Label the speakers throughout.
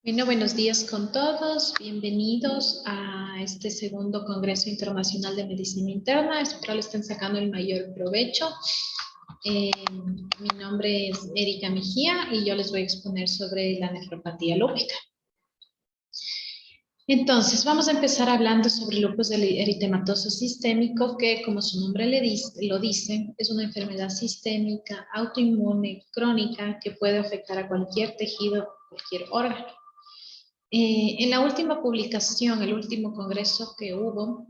Speaker 1: Bueno, buenos días con todos. Bienvenidos a este segundo Congreso Internacional de Medicina Interna. Espero le estén sacando el mayor provecho. Mi nombre es Erika Mejía y yo les voy a exponer sobre la nefropatía lúpica. Entonces, vamos a empezar hablando sobre el lupus eritematoso sistémico, que como su nombre lo dice, es una enfermedad sistémica, autoinmune, crónica, que puede afectar a cualquier tejido, cualquier órgano. En la última publicación, el último congreso que hubo,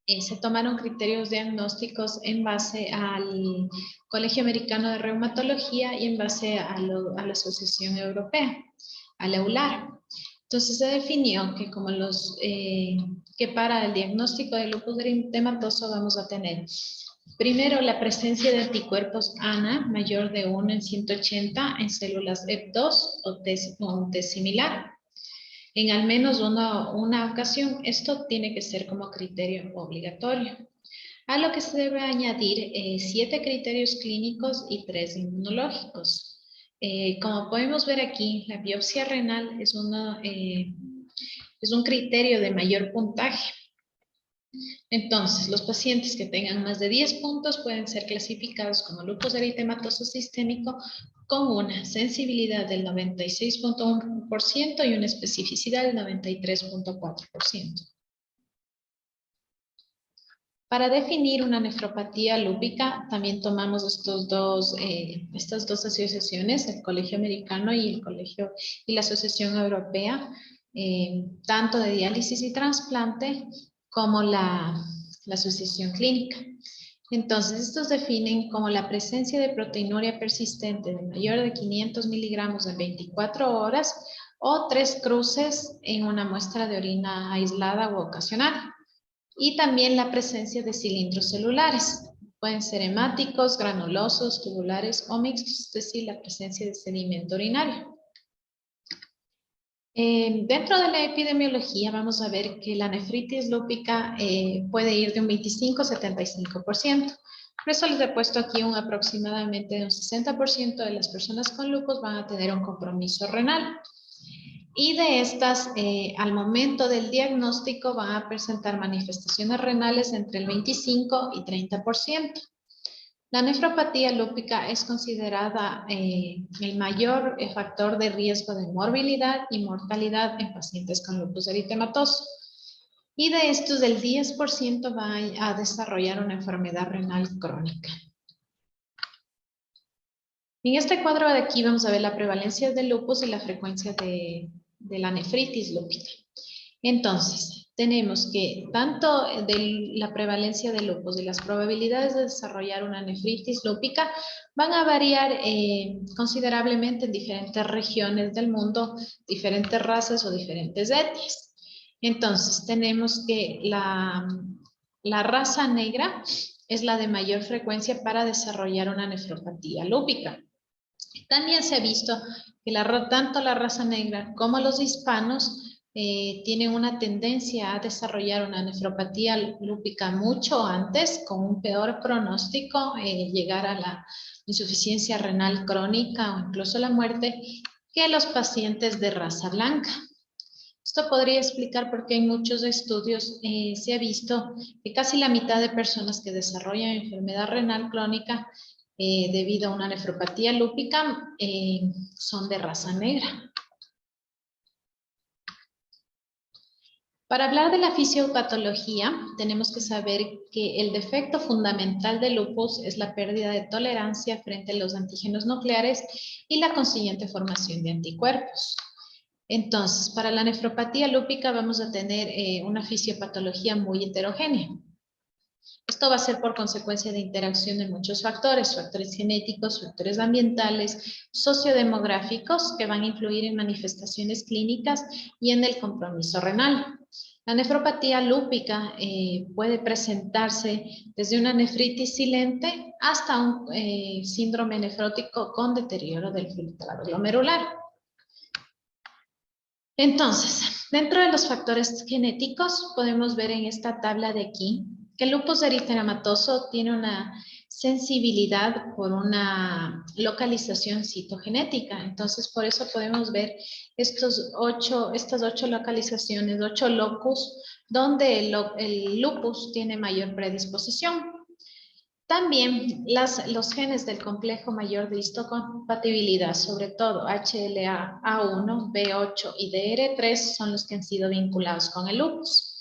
Speaker 1: se tomaron criterios diagnósticos en base al Colegio Americano de Reumatología y en base a la Asociación Europea, a la EULAR. Entonces se definió que que para el diagnóstico del lupus eritematoso vamos a tener primero la presencia de anticuerpos ANA mayor de 1 en 180 en células EP2 o un T similar. En al menos una ocasión, esto tiene que ser como criterio obligatorio. A lo que se debe añadir 7 criterios clínicos y 3 inmunológicos. Como podemos ver aquí, la biopsia renal es un criterio de mayor puntaje. Entonces, los pacientes que tengan más de 10 puntos pueden ser clasificados como lupus eritematoso sistémico con una sensibilidad del 96.1% y una especificidad del 93.4%. Para definir una nefropatía lúpica, también tomamos estas dos asociaciones, el Colegio Americano y la Asociación Europea, tanto de diálisis y trasplante, como la asociación clínica. Entonces, estos definen como la presencia de proteinuria persistente de mayor de 500 miligramos en 24 horas o 3 cruces en una muestra de orina aislada o ocasional. Y también la presencia de cilindros celulares. Pueden ser hemáticos, granulosos, tubulares o mixtos, es decir, la presencia de sedimento urinario. Dentro de la epidemiología vamos a ver que la nefritis lúpica puede ir de un 25 a 75%. Por eso les he puesto aquí aproximadamente un 60% de las personas con lupus van a tener un compromiso renal. Y de estas, al momento del diagnóstico van a presentar manifestaciones renales entre el 25 y 30%. La nefropatía lúpica es considerada el mayor factor de riesgo de morbilidad y mortalidad en pacientes con lupus eritematoso. Y de estos, el 10% va a desarrollar una enfermedad renal crónica. En este cuadro de aquí vamos a ver la prevalencia del lupus y la frecuencia de la nefritis lúpica. Entonces, tenemos que tanto de la prevalencia del lupus y las probabilidades de desarrollar una nefritis lúpica van a variar considerablemente en diferentes regiones del mundo, diferentes razas o diferentes etnias. Entonces, tenemos que la raza negra es la de mayor frecuencia para desarrollar una nefropatía lúpica. También se ha visto que tanto la raza negra como los hispanos tienen una tendencia a desarrollar una nefropatía lúpica mucho antes, con un peor pronóstico, llegar a la insuficiencia renal crónica o incluso la muerte, que los pacientes de raza blanca. Esto podría explicar por qué en muchos estudios se ha visto que casi la mitad de personas que desarrollan enfermedad renal crónica debido a una nefropatía lúpica son de raza negra. Para hablar de la fisiopatología, tenemos que saber que el defecto fundamental del lupus es la pérdida de tolerancia frente a los antígenos nucleares y la consiguiente formación de anticuerpos. Entonces, para la nefropatía lúpica vamos a tener una fisiopatología muy heterogénea. Esto va a ser por consecuencia de interacción de muchos factores genéticos, factores ambientales, sociodemográficos, que van a influir en manifestaciones clínicas y en el compromiso renal. La nefropatía lúpica puede presentarse desde una nefritis silente hasta un síndrome nefrótico con deterioro del filtrado glomerular. Entonces, dentro de los factores genéticos, podemos ver en esta tabla de aquí que el lupus eritematoso tiene una sensibilidad por una localización citogenética. Entonces, por eso podemos ver estas 8 localizaciones, 8 locus, donde el lupus tiene mayor predisposición. También los genes del complejo mayor de histocompatibilidad, sobre todo HLA, A1, B8 y DR3, son los que han sido vinculados con el lupus.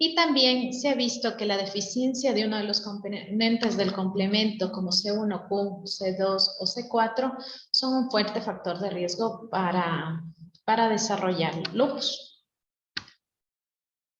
Speaker 1: Y también se ha visto que la deficiencia de uno de los componentes del complemento, como C1, Q, C2 o C4, son un fuerte factor de riesgo para desarrollar lupus.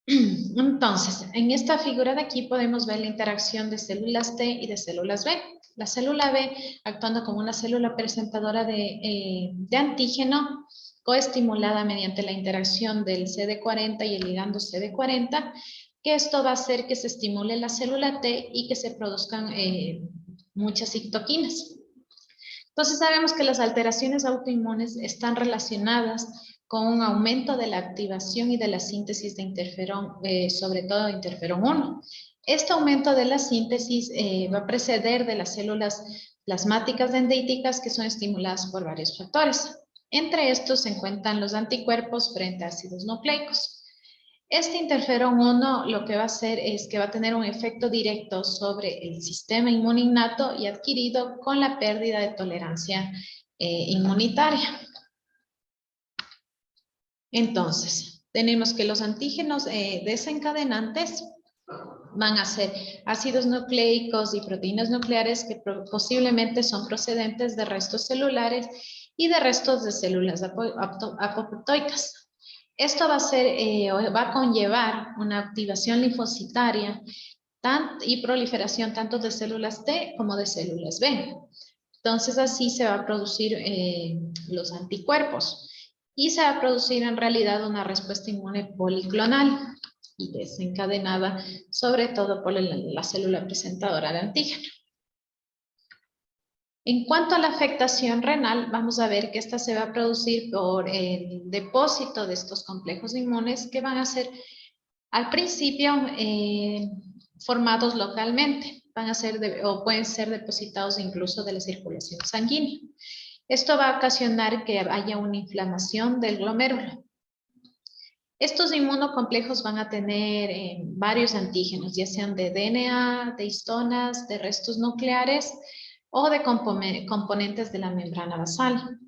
Speaker 1: Entonces, en esta figura de aquí podemos ver la interacción de células T y de células B. La célula B actuando como una célula presentadora de antígeno coestimulada mediante la interacción del CD40 y el ligando CD40, que esto va a hacer que se estimule la célula T y que se produzcan muchas citoquinas. Entonces sabemos que las alteraciones autoinmunes están relacionadas con un aumento de la activación y de la síntesis de interferón, sobre todo de interferón 1. Este aumento de la síntesis va a preceder de las células plasmáticas dendríticas que son estimuladas por varios factores. Entre estos se encuentran los anticuerpos frente a ácidos nucleicos. Este interferón 1 lo que va a hacer es que va a tener un efecto directo sobre el sistema inmune innato y adquirido con la pérdida de tolerancia inmunitaria. Entonces, tenemos que los antígenos desencadenantes van a ser ácidos nucleicos y proteínas nucleares que posiblemente son procedentes de restos celulares y de restos de células apoptoicas. Esto va a conllevar una activación linfocitaria y proliferación tanto de células T como de células B. Entonces así se va a producir los anticuerpos y se va a producir en realidad una respuesta inmune policlonal y desencadenada sobre todo por la célula presentadora de antígeno. En cuanto a la afectación renal, vamos a ver que esta se va a producir por el depósito de estos complejos inmunes que van a ser al principio formados localmente, van a ser o pueden ser depositados incluso de la circulación sanguínea. Esto va a ocasionar que haya una inflamación del glomérulo. Estos inmunocomplejos van a tener varios antígenos, ya sean de DNA, de histonas, de restos nucleares o de componentes de la membrana basal.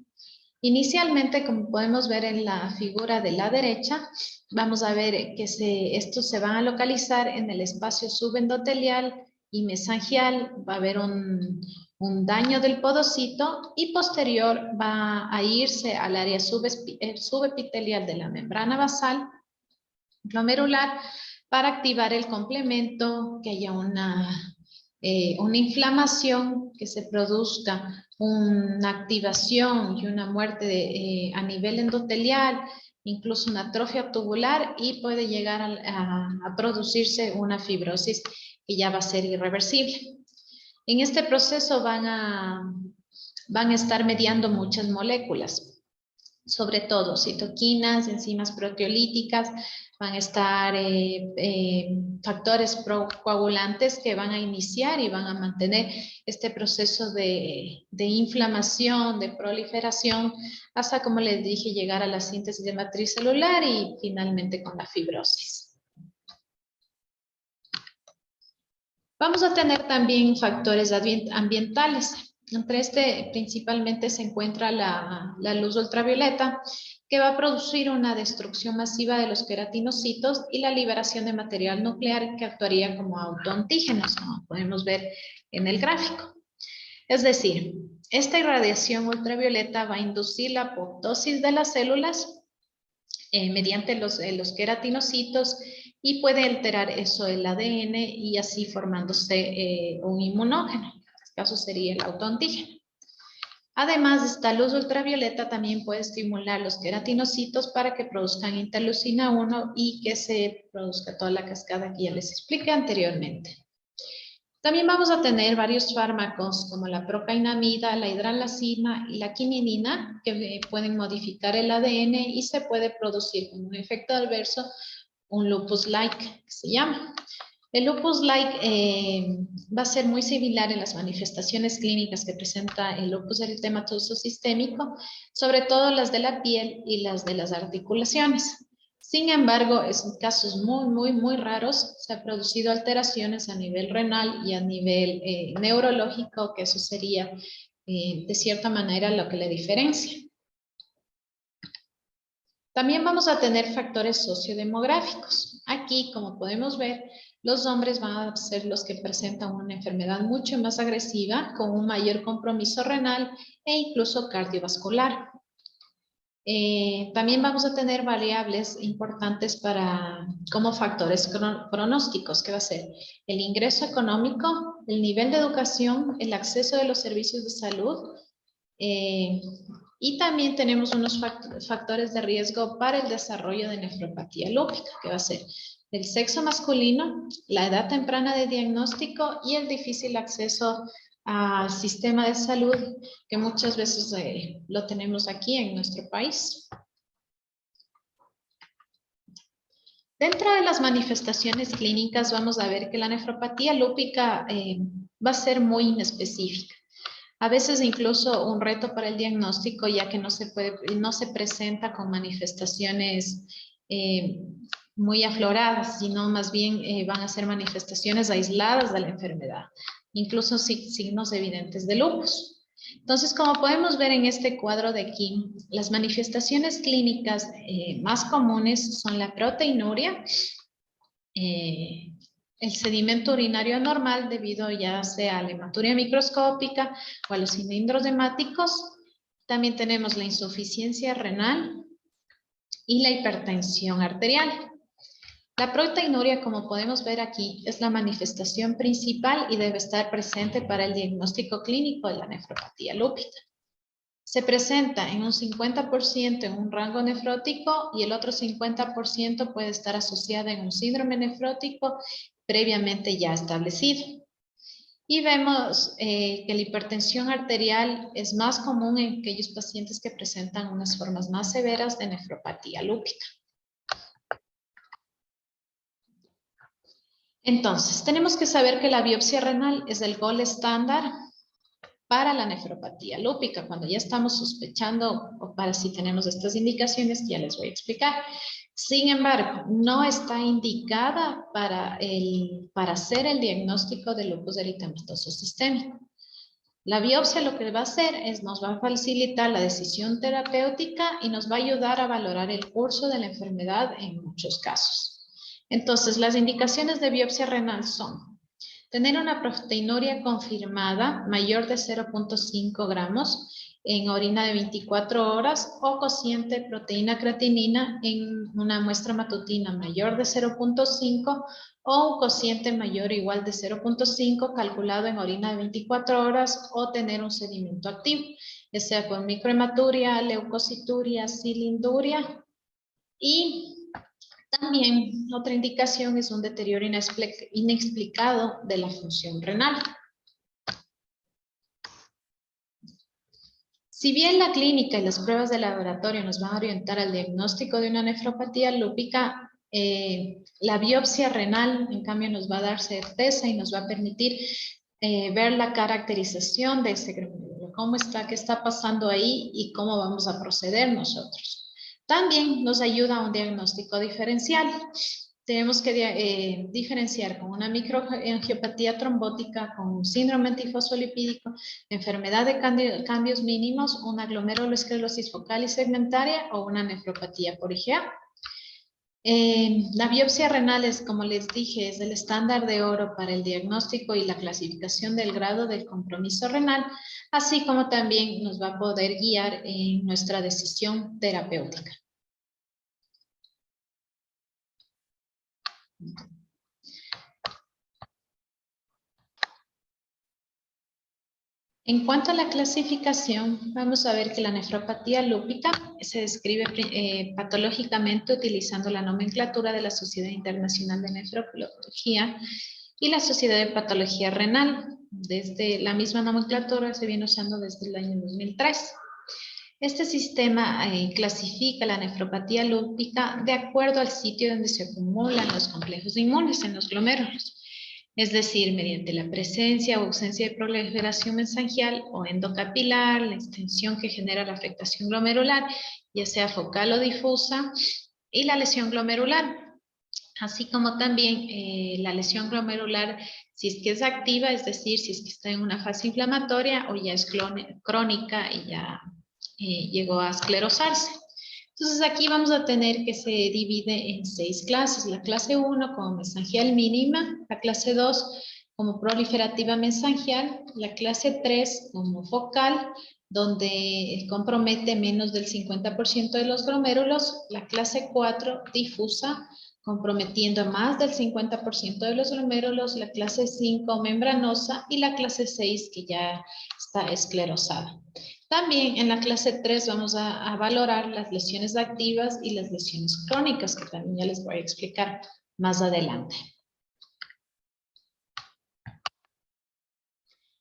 Speaker 1: Inicialmente, como podemos ver en la figura de la derecha, vamos a ver que estos se van a localizar en el espacio subendotelial y mesangial. Va a haber un daño del podocito y posterior va a irse al área subepitelial de la membrana basal glomerular para activar el complemento, que haya una inflamación, que se produzca una activación y una muerte a nivel endotelial, incluso una atrofia tubular y puede llegar a producirse una fibrosis que ya va a ser irreversible. En este proceso van a estar mediando muchas moléculas, sobre todo citoquinas, enzimas proteolíticas, van a estar factores procoagulantes que van a iniciar y van a mantener este proceso de inflamación, de proliferación, hasta, como les dije, llegar a la síntesis de matriz celular y finalmente con la fibrosis. Vamos a tener también factores ambientales. Entre principalmente se encuentra la luz ultravioleta, que va a producir una destrucción masiva de los queratinocitos y la liberación de material nuclear que actuaría como autoantígenos, como podemos ver en el gráfico. Es decir, esta irradiación ultravioleta va a inducir la apoptosis de las células mediante los queratinocitos y puede alterar eso el ADN y así formándose un inmunógeno. En este caso sería el autoantígeno. Además, esta luz ultravioleta también puede estimular los queratinocitos para que produzcan interleucina 1 y que se produzca toda la cascada que ya les expliqué anteriormente. También vamos a tener varios fármacos como la procainamida, la hidralazina y la quinidina que pueden modificar el ADN y se puede producir como un efecto adverso un lupus-like, que se llama. El lupus-like va a ser muy similar en las manifestaciones clínicas que presenta el lupus eritematoso sistémico, sobre todo las de la piel y las de las articulaciones. Sin embargo, en casos muy raros se han producido alteraciones a nivel renal y a nivel neurológico, que eso sería de cierta manera lo que le diferencia. También vamos a tener factores sociodemográficos. Aquí, como podemos ver, los hombres van a ser los que presentan una enfermedad mucho más agresiva, con un mayor compromiso renal e incluso cardiovascular. También vamos a tener variables importantes como factores pronósticos, que va a ser el ingreso económico, el nivel de educación, el acceso de los servicios de salud, y también tenemos unos factores de riesgo para el desarrollo de nefropatía lúpica, que va a ser el sexo masculino, la edad temprana de diagnóstico y el difícil acceso al sistema de salud, que muchas veces lo tenemos aquí en nuestro país. Dentro de las manifestaciones clínicas vamos a ver que la nefropatía lúpica va a ser muy inespecífica. A veces incluso un reto para el diagnóstico, ya que no se presenta con manifestaciones muy afloradas, sino más bien van a ser manifestaciones aisladas de la enfermedad, incluso signos evidentes de lupus. Entonces, como podemos ver en este cuadro de aquí, las manifestaciones clínicas más comunes son la proteinuria, el sedimento urinario anormal debido ya sea a la hematuria microscópica o a los cilindros hemáticos. También tenemos la insuficiencia renal y la hipertensión arterial. La proteinuria, como podemos ver aquí, es la manifestación principal y debe estar presente para el diagnóstico clínico de la nefropatía lúpica. Se presenta en un 50% en un rango nefrótico y el otro 50% puede estar asociada en un síndrome nefrótico previamente ya establecido. Y vemos que la hipertensión arterial es más común en aquellos pacientes que presentan unas formas más severas de nefropatía lúpica. Entonces, tenemos que saber que la biopsia renal es el gold estándar para la nefropatía lúpica, cuando ya estamos sospechando o para si tenemos estas indicaciones, ya les voy a explicar. Sin embargo, no está indicada para hacer el diagnóstico de lupus eritematoso sistémico. La biopsia lo que va a hacer es nos va a facilitar la decisión terapéutica y nos va a ayudar a valorar el curso de la enfermedad en muchos casos. Entonces, las indicaciones de biopsia renal son tener una proteinuria confirmada mayor de 0.5 gramos en orina de 24 horas o cociente proteína creatinina en una muestra matutina mayor de 0.5 o un cociente mayor o igual de 0.5 calculado en orina de 24 horas o tener un sedimento activo, ya sea con microhematuria, leucocituria, cilinduria. Y también otra indicación es un deterioro inexplicado de la función renal. Si bien la clínica y las pruebas de laboratorio nos van a orientar al diagnóstico de una nefropatía lúpica, la biopsia renal, en cambio, nos va a dar certeza y nos va a permitir ver la caracterización de ese granulo, cómo está, qué está pasando ahí y cómo vamos a proceder nosotros. También nos ayuda a un diagnóstico diferencial. Tenemos que diferenciar con una microangiopatía trombótica, con un síndrome antifosfolipídico, enfermedad de cambios mínimos, una glomerulosclerosis focal y segmentaria o una nefropatía por IgA. La biopsia renal es, como les dije, es el estándar de oro para el diagnóstico y la clasificación del grado del compromiso renal, así como también nos va a poder guiar en nuestra decisión terapéutica. En cuanto a la clasificación, vamos a ver que la nefropatía lúpica se describe patológicamente utilizando la nomenclatura de la Sociedad Internacional de Nefrología y la Sociedad de Patología Renal. Desde la misma nomenclatura se viene usando desde el año 2003. Este sistema clasifica la nefropatía lúpica de acuerdo al sitio donde se acumulan los complejos inmunes en los glomérulos. Es decir, mediante la presencia o ausencia de proliferación mesangial o endocapilar, la extensión que genera la afectación glomerular, ya sea focal o difusa, y la lesión glomerular. Así como también la lesión glomerular, si es que es activa, es decir, si es que está en una fase inflamatoria o ya es crónica y ya llegó a esclerosarse. Entonces aquí vamos a tener que se divide en 6 clases. La clase 1 como mesangial mínima, la clase 2 como proliferativa mesangial, la clase 3 como focal, donde compromete menos del 50% de los glomérulos, la clase 4 difusa, comprometiendo más del 50% de los glomérulos, la clase 5 membranosa y la clase 6 que ya está esclerosada. También en la clase 3 vamos a valorar las lesiones activas y las lesiones crónicas, que también ya les voy a explicar más adelante.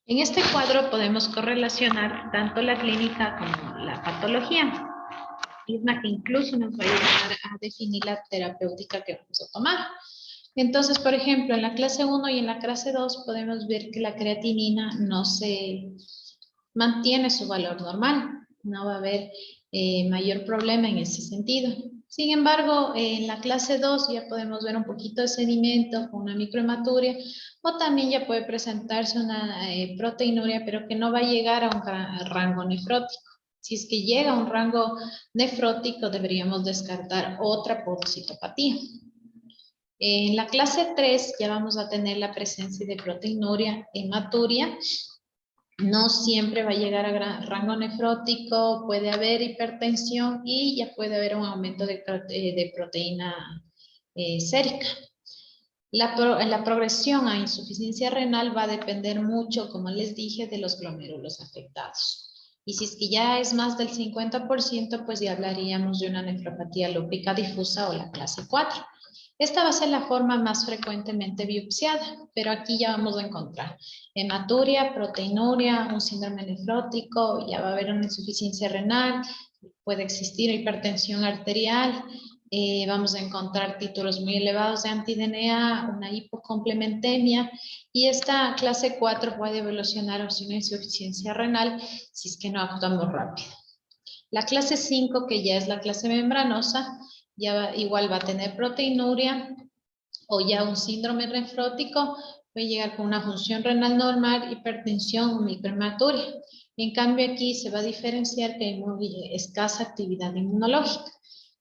Speaker 1: En este cuadro podemos correlacionar tanto la clínica como la patología, misma que incluso nos va a ayudar a definir la terapéutica que vamos a tomar. Entonces, por ejemplo, en la clase 1 y en la clase 2 podemos ver que la creatinina no se mantiene su valor normal. No va a haber mayor problema en ese sentido. Sin embargo, en la clase 2 ya podemos ver un poquito de sedimento con una microhematuria o también ya puede presentarse una proteinuria, pero que no va a llegar a un rango nefrótico. Si es que llega a un rango nefrótico, deberíamos descartar otra podocitopatía. En la clase 3 ya vamos a tener la presencia de proteinuria hematuria. No siempre va a llegar a rango nefrótico, puede haber hipertensión y ya puede haber un aumento de proteína sérica. La progresión a insuficiencia renal va a depender mucho, como les dije, de los glomérulos afectados. Y si es que ya es más del 50%, pues ya hablaríamos de una nefropatía lúpica difusa o la clase 4. Esta va a ser la forma más frecuentemente biopsiada, pero aquí ya vamos a encontrar hematuria, proteinuria, un síndrome nefrótico, ya va a haber una insuficiencia renal, puede existir hipertensión arterial, vamos a encontrar títulos muy elevados de anti-DNA, una hipocomplementemia, y esta clase 4 puede evolucionar a una insuficiencia renal si es que no actuamos rápido. La clase 5, que ya es la clase membranosa, igual va a tener proteinuria o ya un síndrome nefrótico, puede llegar con una función renal normal, hipertensión o microhematuria. En cambio aquí se va a diferenciar que hay muy escasa actividad inmunológica.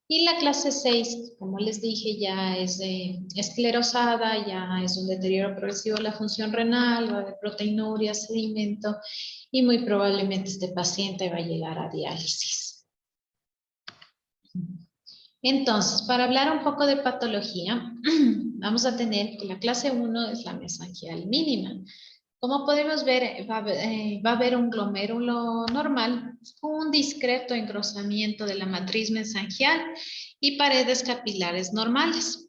Speaker 1: Y la clase 6, como les dije, ya es esclerosada, ya es un deterioro progresivo de la función renal, va a haber proteinuria, sedimento, y muy probablemente este paciente va a llegar a diálisis. Entonces, para hablar un poco de patología, vamos a tener que la clase 1 es la mesangial mínima. Como podemos ver, va a haber un glomérulo normal con un discreto engrosamiento de la matriz mesangial y paredes capilares normales.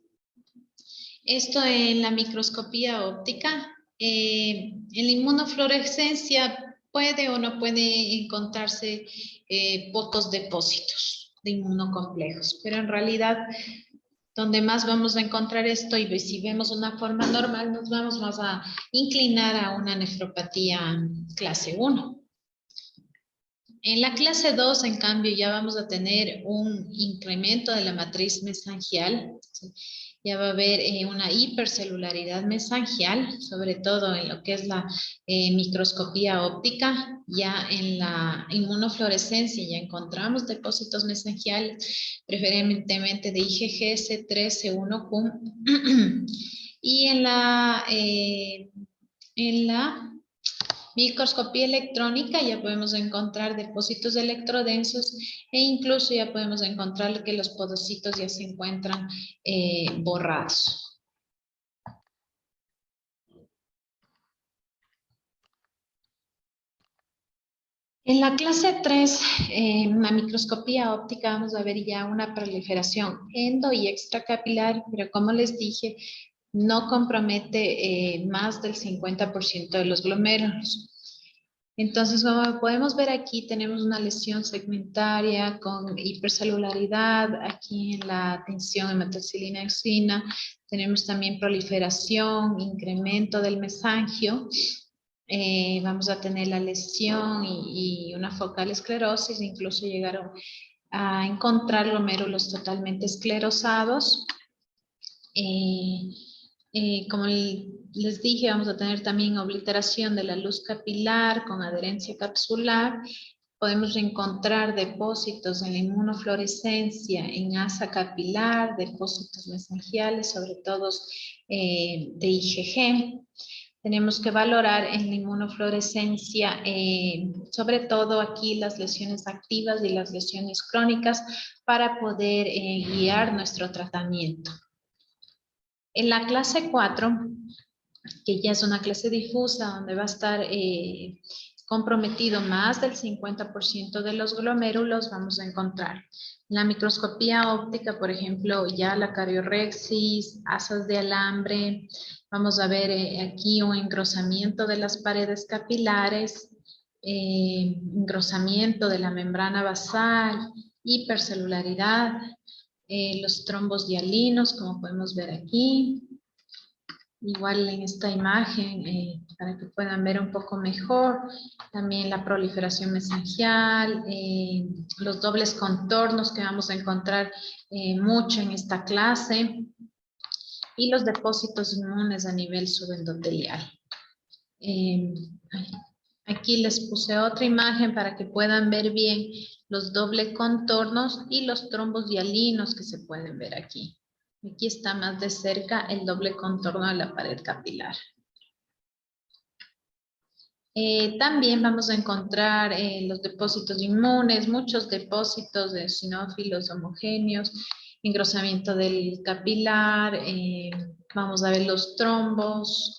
Speaker 1: Esto en la microscopía óptica. En la inmunofluorescencia puede o no puede encontrarse pocos depósitos de inmunocomplejos, pero en realidad donde más vamos a encontrar esto, y si vemos una forma normal, nos vamos más a inclinar a una nefropatía clase 1. En la clase 2, en cambio, ya vamos a tener un incremento de la matriz mesangial. Ya va a haber una hipercelularidad mesangial, sobre todo en lo que es la microscopía óptica. Ya en la inmunofluorescencia ya encontramos depósitos mesangiales, preferentemente de IgG, C3, C1, CUM. Y en la microscopía electrónica ya podemos encontrar depósitos electrodensos e incluso ya podemos encontrar que los podocitos ya se encuentran borrados. En la clase 3, en la microscopía óptica, vamos a ver ya una proliferación endo y extracapilar, pero como les dije, no compromete más del 50% de los glomérulos. Entonces, como podemos ver aquí, tenemos una lesión segmentaria con hipercelularidad, aquí en la tensión hematocilina exina, tenemos también proliferación, incremento del mesangio, vamos a tener la lesión y una focal esclerosis, incluso llegaron a encontrar glomérulos totalmente esclerosados. Como les dije, vamos a tener también obliteración de la luz capilar con adherencia capsular. Podemos encontrar depósitos en la inmunofluorescencia, en asa capilar, depósitos mesangiales, sobre todo de IgG. Tenemos que valorar en la inmunofluorescencia, sobre todo aquí las lesiones activas y las lesiones crónicas para poder guiar nuestro tratamiento. En la clase 4, que ya es una clase difusa, donde va a estar comprometido más del 50% de los glomérulos, vamos a encontrar la microscopía óptica, por ejemplo, ya la cariorrexis, asas de alambre, vamos a ver aquí un engrosamiento de las paredes capilares, engrosamiento de la membrana basal, hipercelularidad, los trombos hialinos, como podemos ver aquí. Igual en esta imagen, para que puedan ver un poco mejor, también la proliferación mesangial, los dobles contornos que vamos a encontrar mucho en esta clase, y los depósitos inmunes a nivel subendotelial. Aquí les puse otra imagen para que puedan ver bien los dobles contornos y los trombos hialinos que se pueden ver aquí. Aquí está más de cerca el doble contorno de la pared capilar. También vamos a encontrar los depósitos inmunes, muchos depósitos de eosinófilos homogéneos, engrosamiento del capilar, vamos a ver los trombos.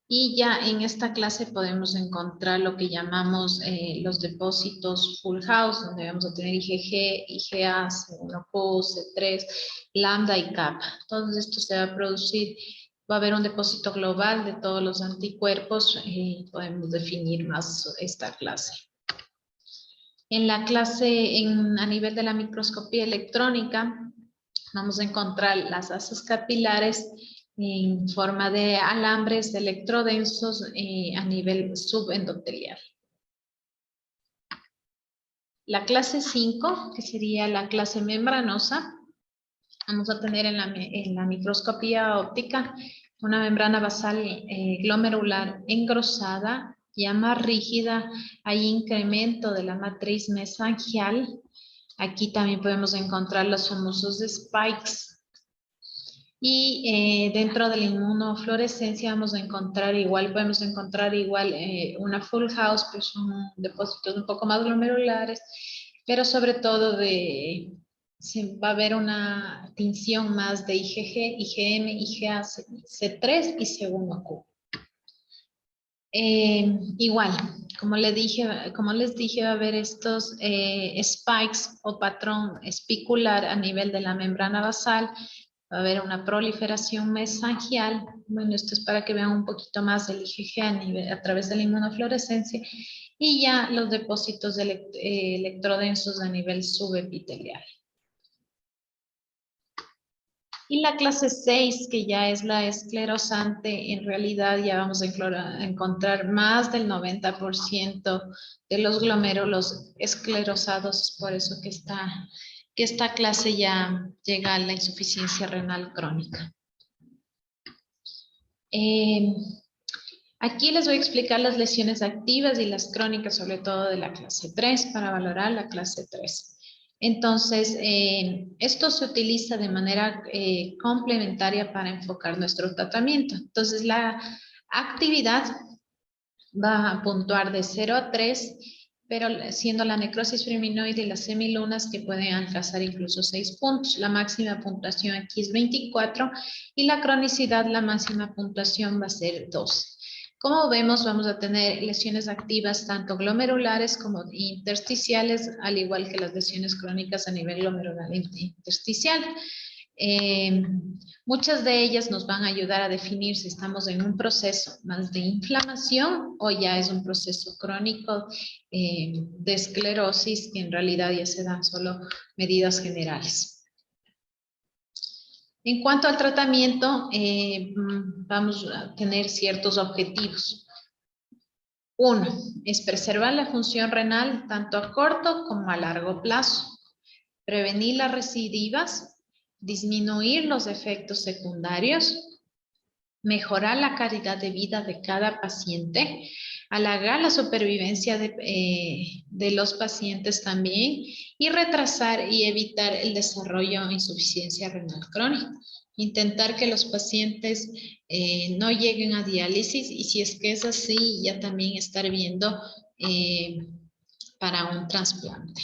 Speaker 1: Y ya en esta clase podemos encontrar lo que llamamos los depósitos full house, donde vamos a tener IgG, IgA, C1Q, C3, lambda y kappa. Todo esto se va a producir, va a haber un depósito global de todos los anticuerpos y podemos definir más esta clase. En la clase, a nivel de la microscopía electrónica, vamos a encontrar las asas capilares en forma de alambres electrodensos a nivel subendotelial. La clase 5, que sería la clase membranosa, vamos a tener en la microscopía óptica una membrana basal glomerular engrosada, ya más rígida, hay incremento de la matriz mesangial. Aquí también podemos encontrar los famosos spikes. Y dentro de la inmunofluorescencia podemos encontrar igual una full house, que son depósitos un poco más glomerulares, pero sobre todo va a haber una tinción más de IgG, IgM, IgA, C3 y C1Q. Igual, como les dije, va a haber estos spikes o patrón espicular a nivel de la membrana basal. Va a haber una proliferación mesangial. Bueno, esto es para que vean un poquito más del IgG a través de la inmunofluorescencia. Y ya los depósitos electrodensos a nivel subepitelial. Y la clase 6, que ya es la esclerosante, en realidad ya vamos a encontrar más del 90% de los glomérulos esclerosados, por eso que esta clase ya llega a la insuficiencia renal crónica. Aquí les voy a explicar las lesiones activas y las crónicas, sobre todo de la clase 3, para valorar la clase 3. Entonces, esto se utiliza de manera complementaria para enfocar nuestro tratamiento. Entonces, la actividad va a puntuar de 0 a 3, pero siendo la necrosis feminoide y las semilunas que pueden alcanzar incluso 6 puntos. La máxima puntuación aquí es 24 y la cronicidad, la máxima puntuación va a ser 12. Como vemos, vamos a tener lesiones activas tanto glomerulares como intersticiales, al igual que las lesiones crónicas a nivel glomerular intersticial. Muchas de ellas nos van a ayudar a definir si estamos en un proceso más de inflamación o ya es un proceso crónico de esclerosis, que en realidad ya se dan solo medidas generales. En cuanto al tratamiento, vamos a tener ciertos objetivos. Uno, es preservar la función renal tanto a corto como a largo plazo, prevenir las recidivas, disminuir los efectos secundarios, mejorar la calidad de vida de cada paciente, alargar la supervivencia de los pacientes también y retrasar y evitar el desarrollo de insuficiencia renal crónica. Intentar que los pacientes no lleguen a diálisis y si es que es así, ya también estar viendo para un trasplante.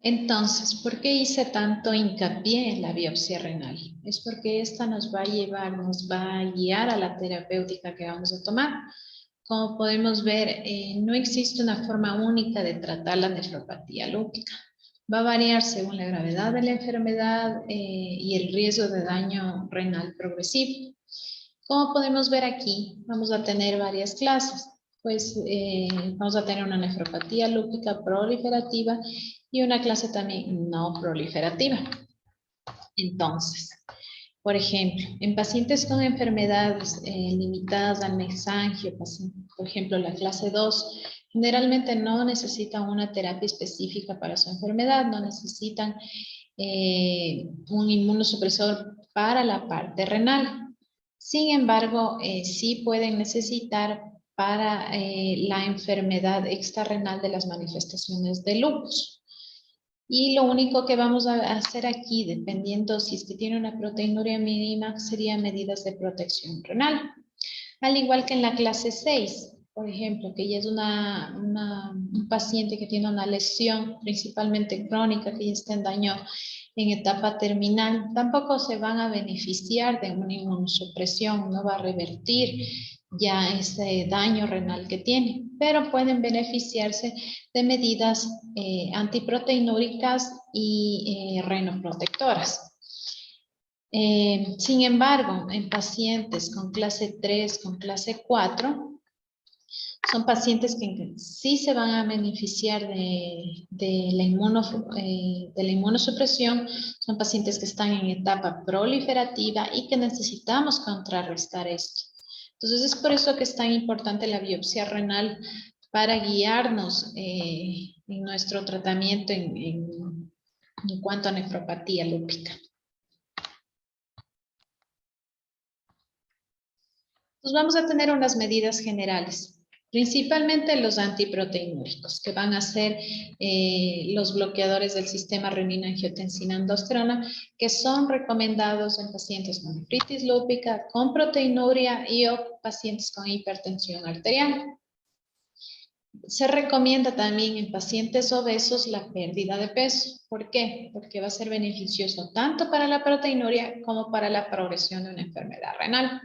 Speaker 1: Entonces, ¿por qué hice tanto hincapié en la biopsia renal? Es porque esta nos va a llevar, nos va a guiar a la terapéutica que vamos a tomar. Como podemos ver, no existe una forma única de tratar la nefropatía lúpica. Va a variar según la gravedad de la enfermedad y el riesgo de daño renal progresivo. Como podemos ver aquí, vamos a tener varias clases. Pues vamos a tener una nefropatía lúpica proliferativa y una clase también no proliferativa. Entonces, por ejemplo, en pacientes con enfermedades limitadas al mesangio, por ejemplo, la clase 2, generalmente no necesitan una terapia específica para su enfermedad, no necesitan un inmunosupresor para la parte renal. Sin embargo, sí pueden necesitar para la enfermedad extrarrenal de las manifestaciones de lupus. Y lo único que vamos a hacer aquí, dependiendo si es que tiene una proteinuria mínima, serían medidas de protección renal. Al igual que en la clase 6, por ejemplo, que ya es un paciente que tiene una lesión principalmente crónica, que ya está en daño en etapa terminal, tampoco se van a beneficiar de una inmunosupresión, no va a revertir ya ese daño renal que tiene, pero pueden beneficiarse de medidas antiproteinúricas y renoprotectoras. Sin embargo, en pacientes con clase 3, con clase 4, son pacientes que sí se van a beneficiar de la inmunosupresión, son pacientes que están en etapa proliferativa y que necesitamos contrarrestar esto. Entonces es por eso que es tan importante la biopsia renal para guiarnos en nuestro tratamiento en cuanto a nefropatía lúpica. Pues vamos a tener unas medidas generales, principalmente los antiproteinúricos, que van a ser los bloqueadores del sistema renina-angiotensina-aldosterona, que son recomendados en pacientes con nefritis lúpica, con proteinuria y o pacientes con hipertensión arterial. Se recomienda también en pacientes obesos la pérdida de peso. ¿Por qué? Porque va a ser beneficioso tanto para la proteinuria como para la progresión de una enfermedad renal.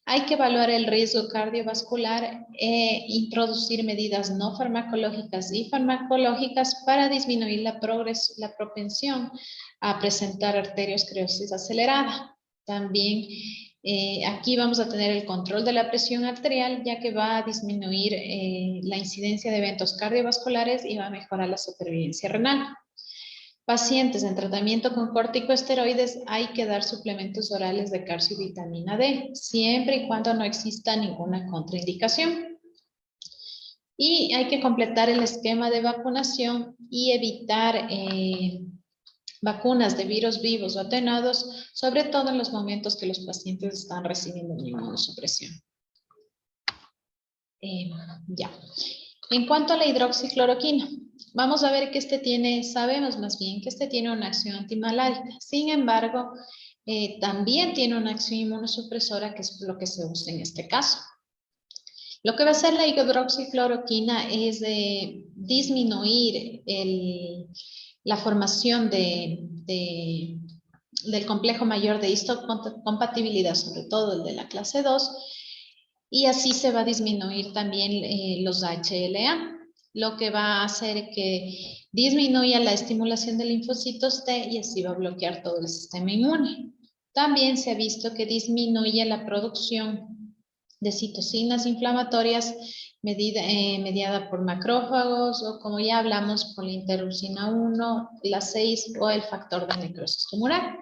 Speaker 1: Hay que evaluar el riesgo cardiovascular e introducir medidas no farmacológicas y farmacológicas para disminuir la propensión a presentar arteriosclerosis acelerada. También aquí vamos a tener el control de la presión arterial, ya que va a disminuir la incidencia de eventos cardiovasculares y va a mejorar la supervivencia renal. Pacientes en tratamiento con corticosteroides hay que dar suplementos orales de calcio y vitamina D, siempre y cuando no exista ninguna contraindicación. Y hay que completar el esquema de vacunación y evitar vacunas de virus vivos o atenuados, sobre todo en los momentos que los pacientes están recibiendo una inmunosupresión. Ya. En cuanto a la hidroxicloroquina, vamos a ver que sabemos más bien que tiene una acción antimalárica. Sin embargo, también tiene una acción inmunosupresora, que es lo que se usa en este caso. Lo que va a hacer la hidroxicloroquina es disminuir la formación del complejo mayor de histocompatibilidad, sobre todo el de la clase 2, y así se va a disminuir también los HLA. lo que va a hacer que disminuya la estimulación de linfocitos T y así va a bloquear todo el sistema inmune. También se ha visto que disminuye la producción de citocinas inflamatorias mediada por macrófagos o, como ya hablamos, por la interleucina 1, la 6 o el factor de necrosis tumoral.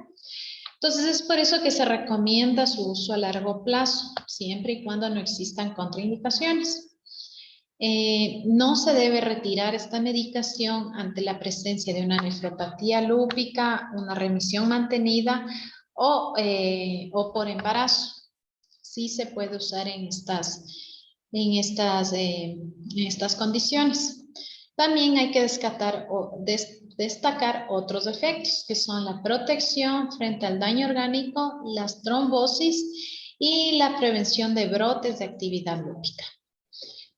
Speaker 1: Entonces es por eso que se recomienda su uso a largo plazo, siempre y cuando no existan contraindicaciones. No se debe retirar esta medicación ante la presencia de una nefropatía lúpica, una remisión mantenida o por embarazo. Sí se puede usar en estas condiciones. También hay que destacar otros efectos, que son la protección frente al daño orgánico, las trombosis y la prevención de brotes de actividad lúpica.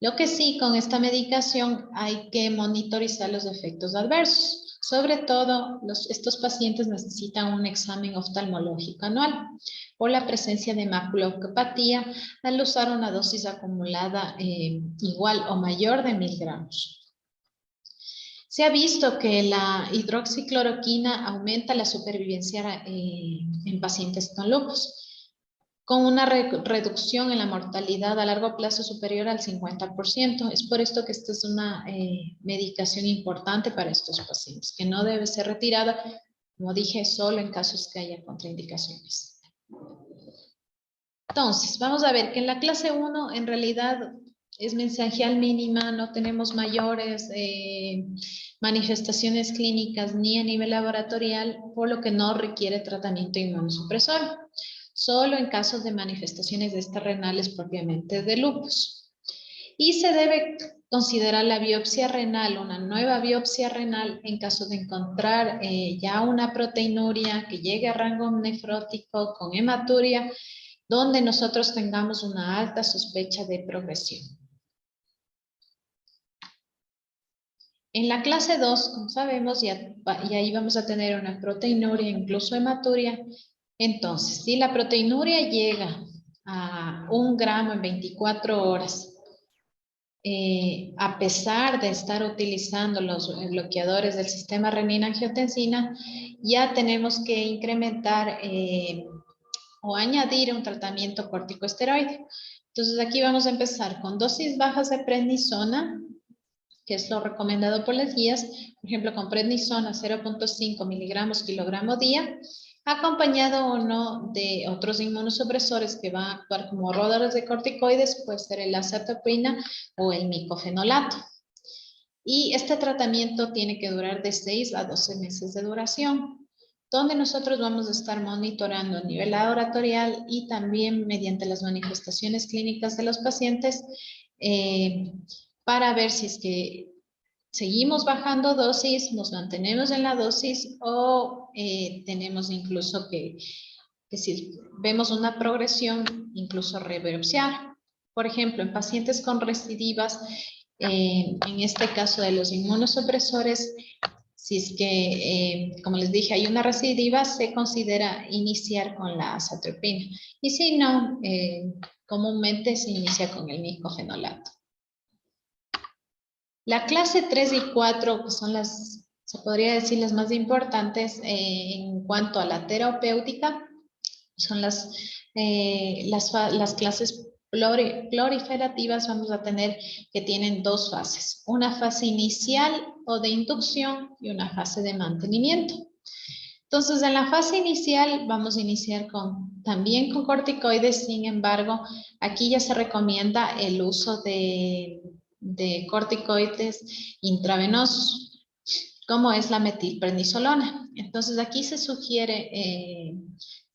Speaker 1: Lo que sí, con esta medicación hay que monitorizar los efectos adversos. Sobre todo, estos pacientes necesitan un examen oftalmológico anual por la presencia de maculopatía al usar una dosis acumulada igual o mayor de 1000 gramos. Se ha visto que la hidroxicloroquina aumenta la supervivencia en pacientes con lupus, con una reducción en la mortalidad a largo plazo superior al 50%. Es por esto que esta es una medicación importante para estos pacientes, que no debe ser retirada, como dije, solo en casos que haya contraindicaciones. Entonces, vamos a ver que en la clase 1 en realidad es mensajial mínima, no tenemos mayores manifestaciones clínicas ni a nivel laboratorial, por lo que no requiere tratamiento inmunosupresor. Solo en casos de manifestaciones renales propiamente de lupus. Y se debe considerar la biopsia renal, una nueva biopsia renal, en caso de encontrar ya una proteinuria que llegue a rango nefrótico con hematuria, donde nosotros tengamos una alta sospecha de progresión. En la clase 2, como sabemos, y ahí vamos a tener una proteinuria, incluso hematuria. Entonces, si la proteinuria llega a 1 gramo en 24 horas, a pesar de estar utilizando los bloqueadores del sistema renina-angiotensina, ya tenemos que incrementar o añadir un tratamiento corticosteroide. Entonces, aquí vamos a empezar con dosis bajas de prednisona, que es lo recomendado por las guías, por ejemplo, con prednisona 0.5 miligramos kilogramo día, acompañado o no de otros inmunosupresores que van a actuar como roedores de corticoides, puede ser el azatopina o el micofenolato. Y este tratamiento tiene que durar de 6 a 12 meses de duración, donde nosotros vamos a estar monitorando a nivel laboratorial y también mediante las manifestaciones clínicas de los pacientes para ver si es que seguimos bajando dosis, nos mantenemos en la dosis o tenemos incluso que si vemos una progresión, incluso rebiopsiar. Por ejemplo, en pacientes con recidivas, en este caso de los inmunosupresores, si es que, como les dije, hay una recidiva, se considera iniciar con la azatropina. Y si no, comúnmente se inicia con el micofenolato. La clase 3 y 4, que son se podría decir las más importantes en cuanto a la terapéutica, son las clases proliferativas. Vamos a tener que tienen dos fases, una fase inicial o de inducción y una fase de mantenimiento. Entonces, en la fase inicial vamos a iniciar también con corticoides, sin embargo, aquí ya se recomienda el uso de corticoides intravenosos, como es la metilprednisolona. Entonces, aquí se sugiere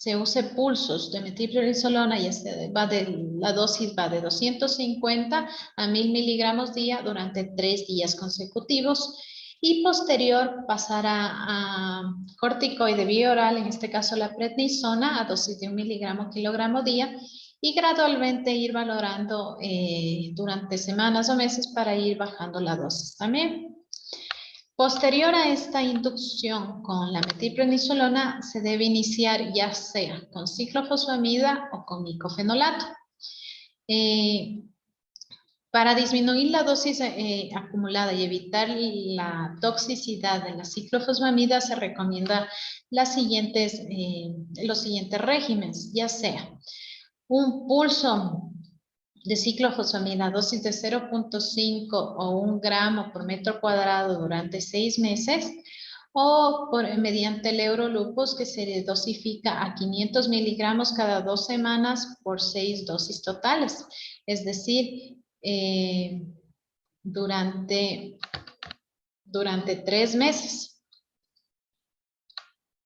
Speaker 1: se use pulsos de metilprednisolona, la dosis va de 250 a 1000 miligramos día durante 3 días consecutivos, y posterior pasar a corticoide bioral, en este caso la prednisona, a dosis de 1 miligramo kilogramo día, y gradualmente ir valorando durante semanas o meses para ir bajando la dosis también. Posterior a esta inducción con la metilprednisolona, se debe iniciar ya sea con ciclofosfamida o con micofenolato. Para disminuir la dosis acumulada y evitar la toxicidad de la ciclofosfamida, se recomienda los siguientes regímenes, ya sea un pulso de ciclofosfamida, dosis de 0.5 o 1 gramo por metro cuadrado durante 6 meses, o mediante el Eurolupus, que se dosifica a 500 miligramos cada 2 semanas por 6 dosis totales. Es decir, durante 3 meses.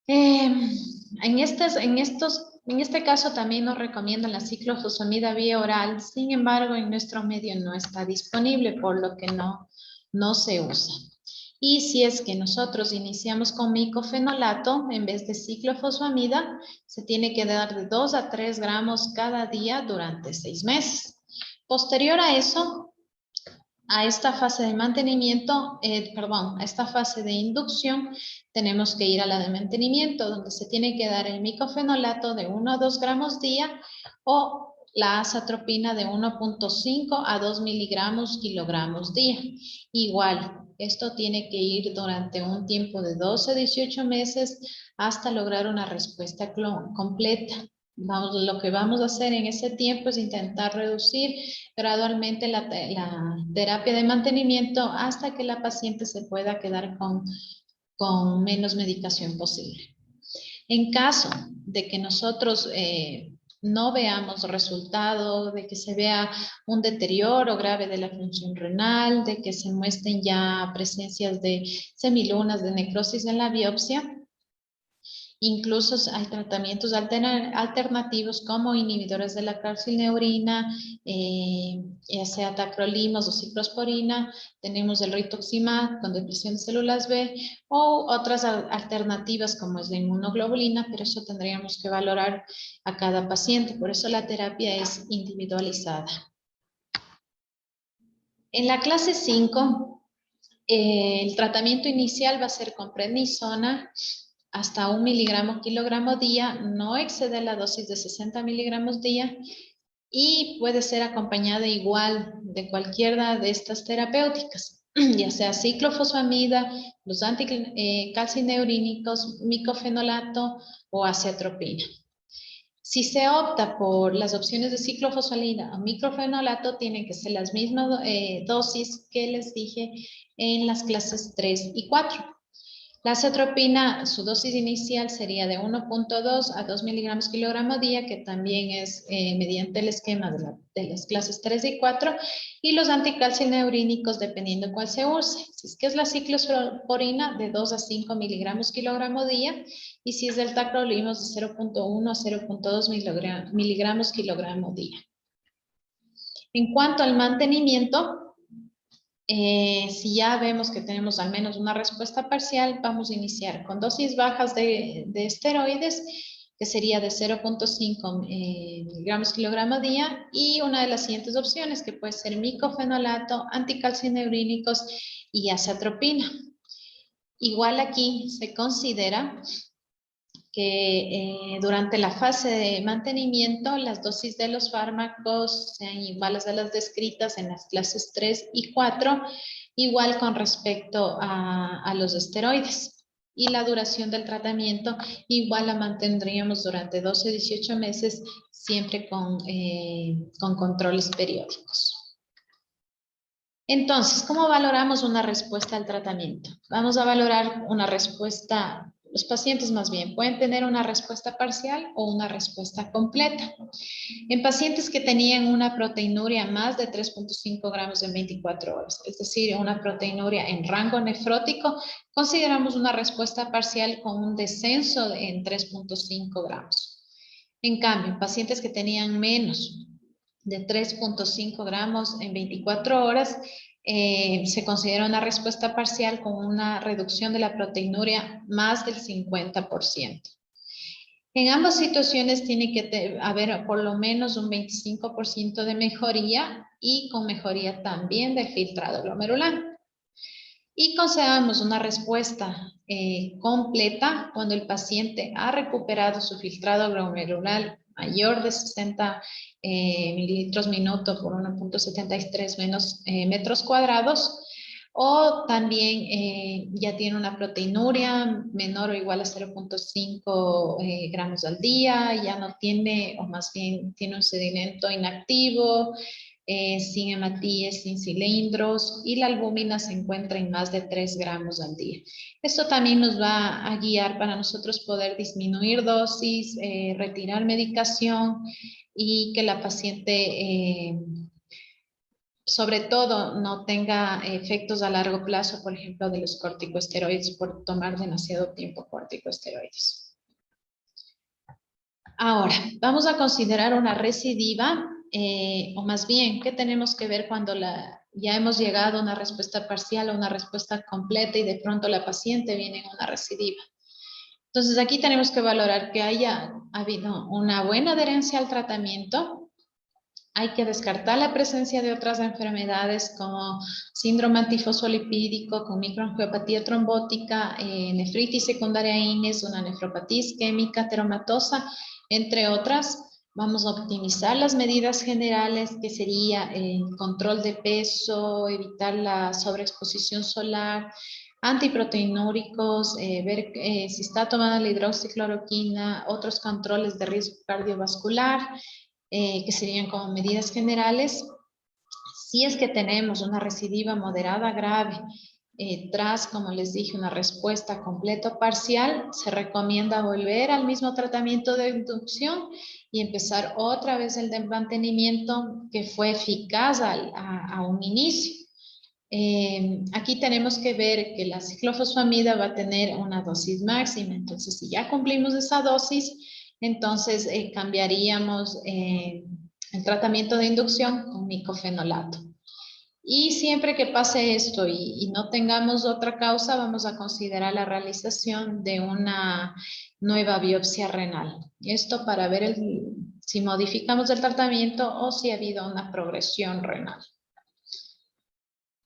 Speaker 1: En este caso también nos recomiendan la ciclofosfamida vía oral. Sin embargo, en nuestro medio no está disponible, por lo que no se usa. Y si es que nosotros iniciamos con micofenolato, en vez de ciclofosfamida, se tiene que dar de 2 a 3 gramos cada día durante 6 meses. Posterior a eso, a esta fase de mantenimiento, a esta fase de inducción, tenemos que ir a la de mantenimiento, donde se tiene que dar el micofenolato de 1 a 2 gramos día o la azatropina de 1.5 a 2 miligramos kilogramos día. Igual, esto tiene que ir durante un tiempo de 12 a 18 meses hasta lograr una respuesta completa. Lo que vamos a hacer en ese tiempo es intentar reducir gradualmente la terapia de mantenimiento hasta que la paciente se pueda quedar con menos medicación posible. En caso de que nosotros no veamos resultado, de que se vea un deterioro grave de la función renal, de que se muestren ya presencias de semilunas, de necrosis en la biopsia, incluso hay tratamientos alternativos como inhibidores de la calcineurina, ya sea tacrolimus o ciclosporina. Tenemos el rituximab con depresión de células B o otras alternativas como es la inmunoglobulina, pero eso tendríamos que valorar a cada paciente. Por eso la terapia es individualizada. En la clase 5, el tratamiento inicial va a ser con prednisona, hasta 1 miligramo kilogramo día, no excede la dosis de 60 miligramos día y puede ser acompañada igual de cualquiera de estas terapéuticas, ya sea ciclofosfamida, los anticalcineurínicos, micofenolato o azatropina. Si se opta por las opciones de ciclofosfamida o micofenolato, tienen que ser las mismas dosis que les dije en las clases 3 y 4. La azatropina, su dosis inicial sería de 1.2 a 2 miligramos kilogramo día, que también es mediante el esquema de las clases 3 y 4, y los anticalcineurínicos, dependiendo cuál se use. Si es que es la ciclosporina, de 2 a 5 miligramos kilogramo día, y si es del tacrolimus, de 0.1 a 0.2 miligramos kilogramo día. En cuanto al mantenimiento, si ya vemos que tenemos al menos una respuesta parcial, vamos a iniciar con dosis bajas de esteroides, que sería de 0.5 miligramos kilogramo día, y una de las siguientes opciones, que puede ser micofenolato, anticalcineurínicos y azatropina. Igual aquí se considera que durante la fase de mantenimiento las dosis de los fármacos sean iguales a las descritas en las clases 3 y 4, igual con respecto a los esteroides. Y la duración del tratamiento igual la mantendríamos durante 12 a 18 meses, siempre con controles periódicos. Entonces, ¿cómo valoramos una respuesta al tratamiento? Vamos a valorar una respuesta. Los pacientes más bien pueden tener una respuesta parcial o una respuesta completa. En pacientes que tenían una proteinuria más de 3.5 gramos en 24 horas, es decir, una proteinuria en rango nefrótico, consideramos una respuesta parcial con un descenso en 3.5 gramos. En cambio, en pacientes que tenían menos de 3.5 gramos en 24 horas, se considera una respuesta parcial con una reducción de la proteinuria más del 50%. En ambas situaciones tiene que haber por lo menos un 25% de mejoría y con mejoría también del filtrado glomerular. Y consideramos una respuesta completa cuando el paciente ha recuperado su filtrado glomerular mayor de 60 mililitros minuto por 1,73 menos metros cuadrados, o también ya tiene una proteinuria menor o igual a 0,5 gramos al día, ya no tiene, o más bien tiene un sedimento inactivo, sin hematíes, sin cilindros, y la albúmina se encuentra en más de 3 gramos al día. Esto también nos va a guiar para nosotros poder disminuir dosis, retirar medicación y que la paciente sobre todo no tenga efectos a largo plazo, por ejemplo, de los corticosteroides por tomar demasiado tiempo corticosteroides. Ahora, vamos a considerar una recidiva, o más bien, ¿qué tenemos que ver cuando ya hemos llegado a una respuesta parcial o una respuesta completa y de pronto la paciente viene en una recidiva? Entonces, aquí tenemos que valorar que haya habido una buena adherencia al tratamiento. Hay que descartar la presencia de otras enfermedades como síndrome antifosfolipídico con microangiopatía trombótica, nefritis secundaria INES, una nefropatía isquémica teromatosa, entre otras. Vamos a optimizar las medidas generales, que sería el control de peso, evitar la sobreexposición solar, antiproteinúricos, ver si está tomando la hidroxicloroquina, otros controles de riesgo cardiovascular, que serían como medidas generales. Si es que tenemos una recidiva moderada grave, tras, como les dije, una respuesta completa o parcial, se recomienda volver al mismo tratamiento de inducción y empezar otra vez el de mantenimiento que fue eficaz a un inicio. Aquí tenemos que ver que la ciclofosfamida va a tener una dosis máxima, entonces si ya cumplimos esa dosis, entonces cambiaríamos el tratamiento de inducción con micofenolato. Y siempre que pase esto y no tengamos otra causa, vamos a considerar la realización de una nueva biopsia renal. Esto para ver si modificamos el tratamiento o si ha habido una progresión renal.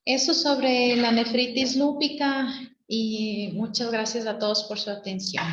Speaker 1: Eso sobre la nefritis lúpica, y muchas gracias a todos por su atención.